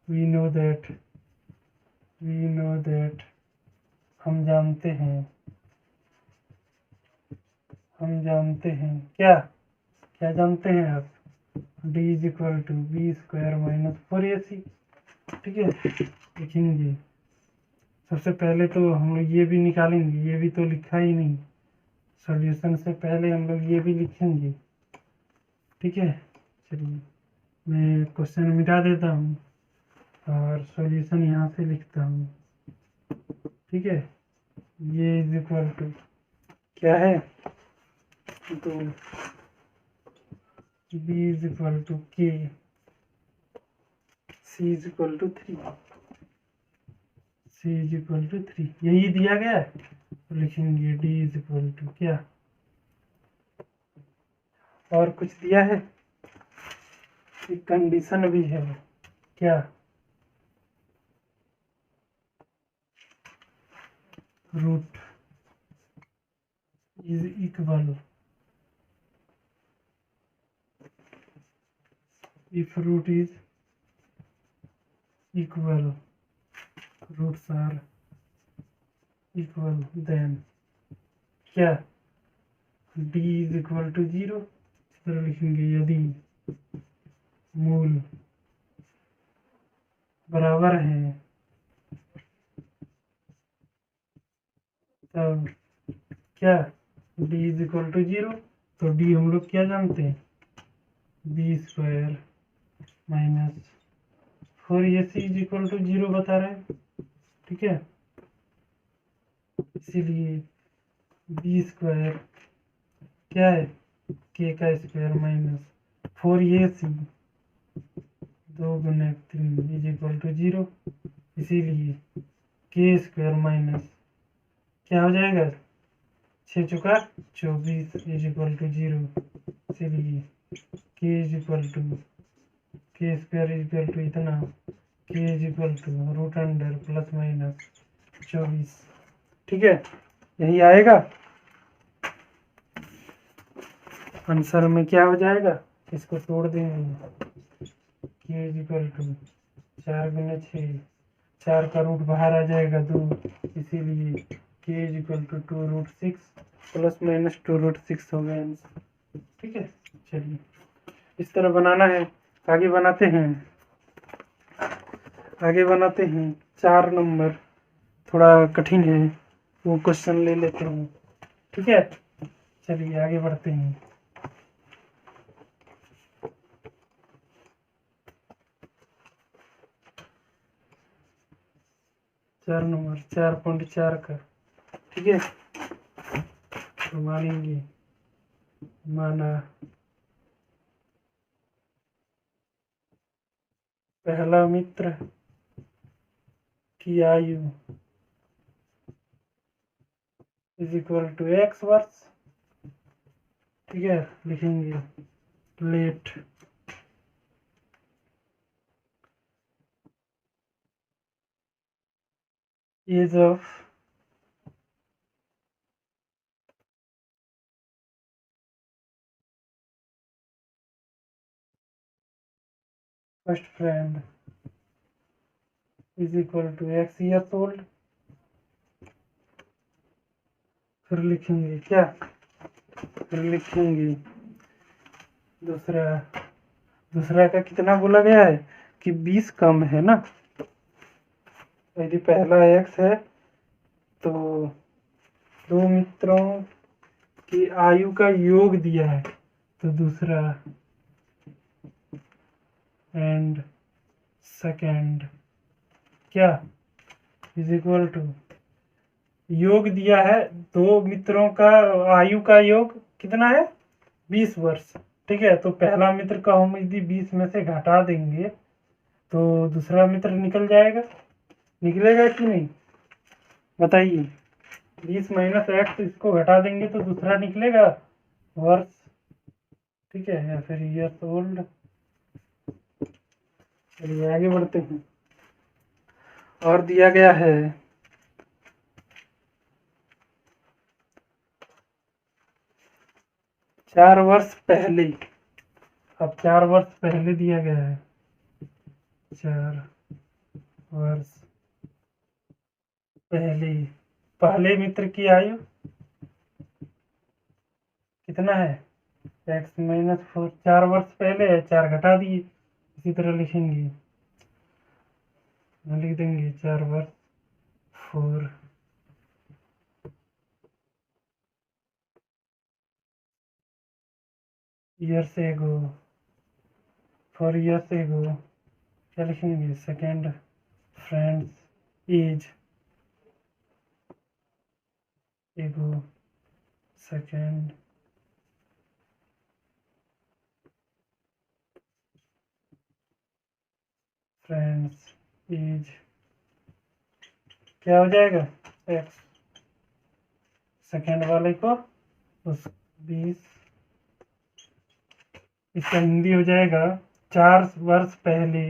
वी नो दैट, हम जानते हैं क्या क्या जानते हैं आप? d is equal to b² minus 4ac। ठीक है, लिखेंगे। सबसे पहले तो हम लोग ये भी निकालेंगे, ये भी तो लिखा ही नहीं। सॉल्यूशन से पहले हम लोग ये भी लिखेंगे। ठीक है, चलिए मैं क्वेश्चन मिटा देता हूँ और सॉल्यूशन यहाँ से लिखता हूँ। ठीक है, ये इज इक्वल टू क्या है, 2, b is equal to k, c is equal to 3, यही दिया गया है। तो लिखेंगे d इज इक्वल टू क्या, और कुछ दिया है, एक कंडीशन भी है क्या, root is equal, if root is equal, roots are equal, then क्या, d is equal to 0। इस तरह लिखेंगे, यदि मूल बराबर है तब क्या, d is equal to 0। तो d हम लोग क्या जानते हैं, b² minus 4ac is equal to 0 बता रहे हैं। ठीक है, इसीलिए b² क्या है, k का square minus 4ac 2 × 3 is equal to 0। इसीलिए k² माइनस क्या हो जाएगा, 6 चुका 24 इज इक्वल टू 0। इसीलिए k is equal to k² is equal to इतना, k is equal to root under plus minus 24। ठीक है, यही आएगा आंसर में। क्या हो जाएगा, इसको तोड़ देंगे, k इज इक्वल टू 4 × 6, 4 का रूट बाहर आ जाएगा 2, इसीलिए k is equal to 2√6 plus minus 2√6 हो गया आंसर। ठीक है, चलिए इस तरह बनाना है। आगे बनाते हैं 4 नंबर, थोड़ा कठिन है, वो क्वेश्चन ले लेते हैं। ठीक है, चलिए आगे बढ़ते हैं। 4 नंबर 4.4 का, ठीक है। तो मानेंगे, माना पहला मित्र की आयु इज इक्वल टू x वर्ष, ठीक है। लिखेंगे let age of first friend is equal to x years old. फिर लिखेंगे क्या, फिर लिखेंगे दूसरा का कितना बोला गया है कि 20 कम है ना। यदि पहला x है तो दो मित्रों की आयु का योग दिया है, तो दूसरा एंड सेकेंड क्या इज इक्वल टू, योग दिया है दो मित्रों का आयु का योग कितना है 20 वर्ष, ठीक है। तो पहला मित्र का हम यदि 20 में से घटा देंगे तो दूसरा मित्र निकल जाएगा, निकलेगा कि नहीं बताइए। 20 माइनस एक्स इसको घटा देंगे तो दूसरा निकलेगा वर्ष, ठीक है, या फिर ईयर्स ओल्ड। चलिए आगे बढ़ते हैं। और दिया गया है 4 वर्ष पहले, अब 4 वर्ष पहले दिया गया है 4 वर्ष पहले, पहले मित्र की आयु कितना है x माइनस 4, 4 वर्ष पहले है, 4 घटा दिए, इसी तरह लिखेंगे, लिख देंगे 4 वर्ष 4 years ago, 4 years ago, क्या लिखेंगे सेकेंड फ्रेंड्स एज एगो सेकेंड फ्रेंड्स एज क्या हो जाएगा x, सेकेंड वाले को उस 20, इसका हिंदी हो जाएगा 4 वर्ष पहले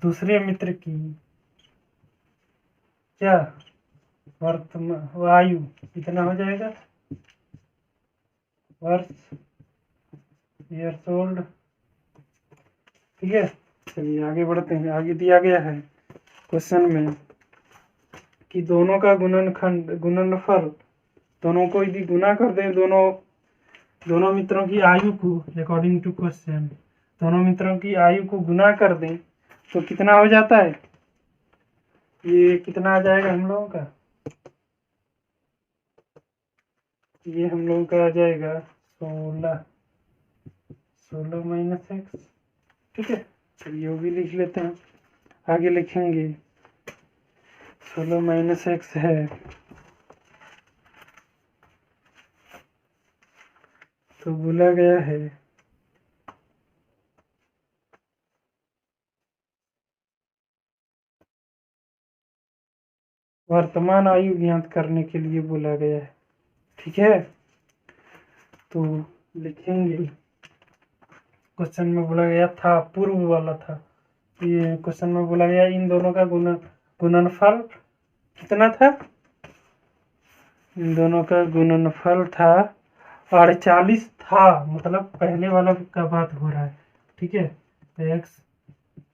दूसरे मित्र की क्या वर्तमान आयु कितना हो जाएगा वर्ष ईयर्स ओल्ड, ठीक है। चलिए आगे बढ़ते हैं। आगे दिया गया है क्वेश्चन में कि दोनों का गुणनफल, दोनों को यदि गुना कर दें, दोनों मित्रों की आयु को अकॉर्डिंग टू क्वेश्चन, दोनों मित्रों की आयु को गुना कर दें तो कितना हो जाता है, ये कितना आ जाएगा हम लोगों का, ये हम लोगों का आ जाएगा 16 माइनस एक्स, ठीक है। चलिए वो भी लिख लेते हैं। आगे लिखेंगे 16 माइनस एक्स है तो बोला गया है वर्तमान आयु ज्ञात करने के लिए बोला गया है, ठीक है। तो लिखेंगे क्वेश्चन में बोला गया था, पूर्व वाला था, ये क्वेश्चन में बोला गया इन दोनों का गुणनफल कितना था, इन दोनों का गुणनफल था 48 था, मतलब पहले वाला का बात हो रहा है, ठीक है। x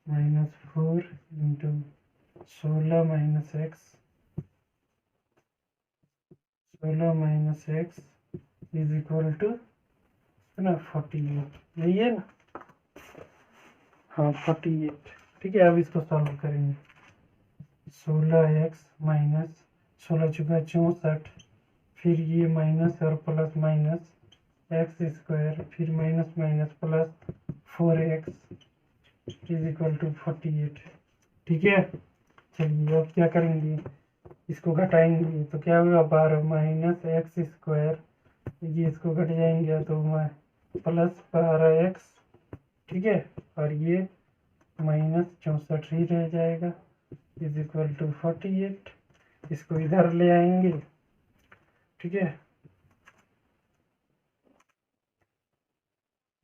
minus 4 into 16 minus x, 16 minus x is equal to ना 48, यही है ना, हाँ 48, ठीक है। अब इसको सॉल्व करेंगे 16x माइनस 16 चुका 64, फिर ये माइनस और प्लस माइनस एक्स स्क्वायर, फिर minus minus plus 4x is equal to 48, ठीक है। चलिए अब क्या करेंगे, इसको घटाएंगे तो क्या होगा 12 माइनस एक्स स्क्वायर, ये इसको घट जाएंगे तो प्लस 12x, ठीक है, और ये माइनस 64 ही रह जाएगा इज इक्वल टू 48। इसको इधर ले आएंगे, ठीक है,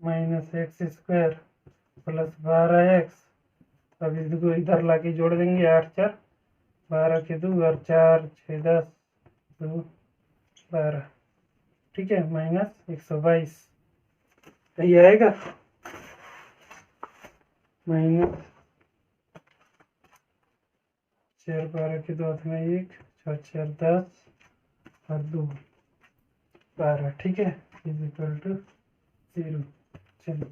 minus x square plus 12x, अब इसको इधर लाके जोड़ देंगे, 8 4 12 के 2 और 4 6 10 2 12, ठीक है, माइनस 122 यही आएगा, माइनस 4 12 के 2 में 1 4 4 10 और 2 12, ठीक है, इज इक्वल टू 0। चलिए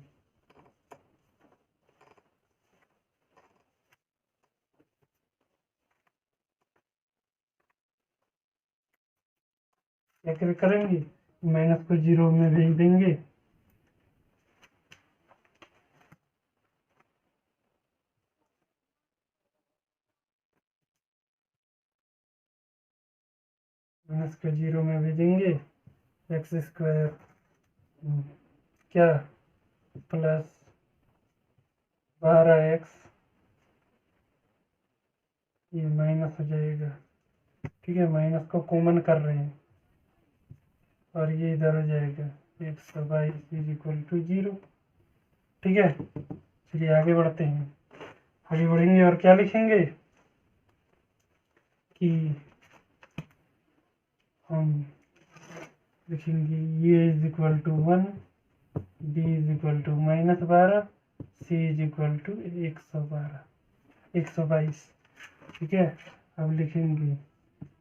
क्या करेंगे, माइनस को 0 में भेज देंगे, माइनस को 0 में भेजेंगे, एक्स स्क्वायर क्या प्लस 12x, ये माइनस हो जाएगा, ठीक है, माइनस को कॉमन कर रहे हैं और ये इधर हो जाएगा 122 इज इक्वल टू 0, ठीक है। चलिए आगे बढ़ते हैं, आगे बढ़ेंगे और क्या लिखेंगे कि हम लिखेंगे ये is equal to 1, b is equal to minus 12, c is equal to 122, ठीक है। अब लिखेंगे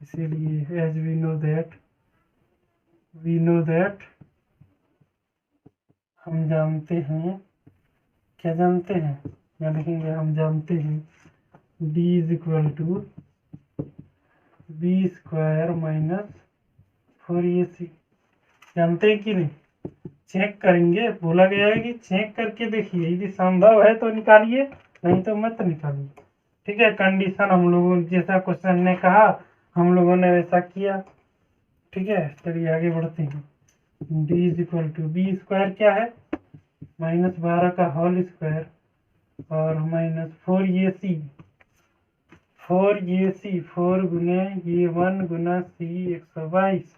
इसीलिए एज वी नो दैट हम जानते हैं, क्या जानते हैं, क्या लिखेंगे, हम जानते हैं d is equal to b square minus 4ac, जानते हैं कि नहीं, चेक करेंगे, बोला गया है कि चेक करके देखिए, यदि संभव है तो निकालिए, नहीं तो मत निकालिए, ठीक है। कंडीशन हम लोगों जैसा क्वेश्चन ने कहा हम लोगों ने वैसा किया, ठीक है। चलिए आगे बढ़ते हैं, d is equal to b square क्या है, माइनस 12 का होल स्क्वायर और माइनस 4ac, 4 गुने ये 1 गुना c 122,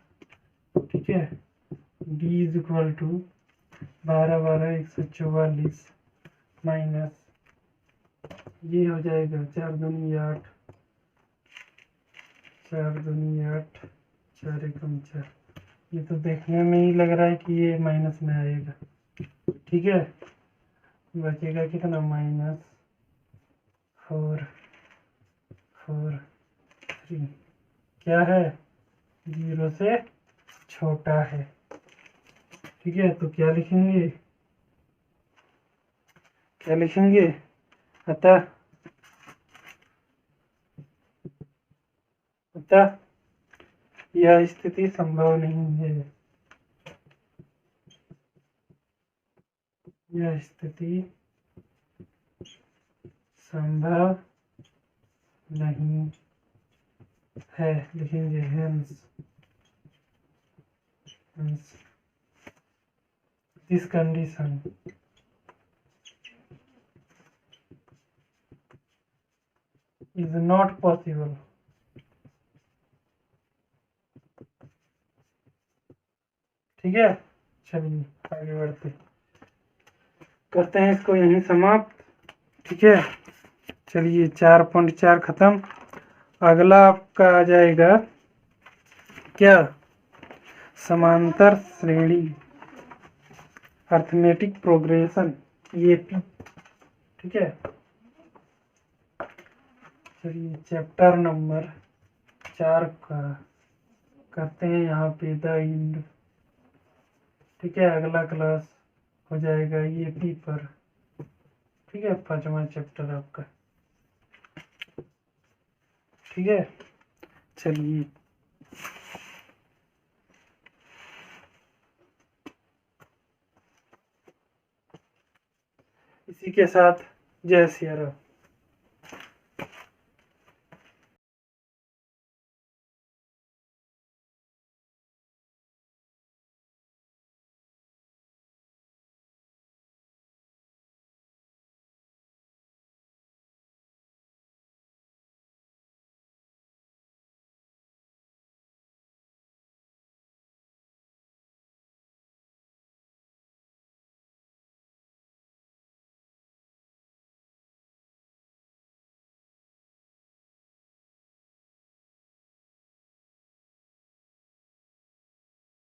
ठीक है। d is equal to 12 12 144 minus ये हो जाएगा 4 दूनी 8 4 दूनी 8 4 एकम 4, ये तो देखने में ही लग रहा है कि ये माइनस में आएगा, ठीक है। बचेगा कितना, माइनस 4 4 3, क्या है, 0 से छोटा है, ठीक है। तो क्या लिखेंगे, अतः यह स्थिति संभव नहीं है, यह स्थिति संभव नहीं है, लिखेंगे hence this condition is not possible, ठीक है। चलिए आगे बढ़ते करते हैं इसको यहीं समाप्त, ठीक है। चलिए 4.4 खत्म, अगला आपका आ जाएगा क्या, समांतर श्रेणी अर्थमेटिक प्रोग्रेशन, ये पी, ठीक है। चलिए चैप्टर नंबर 4 का करते हैं यहाँ पे द एंड, ठीक है। अगला क्लास हो जाएगा ये पी पर, ठीक है, 5वां चैप्टर आपका, ठीक है। चलिए इसी के साथ जय सिया राम।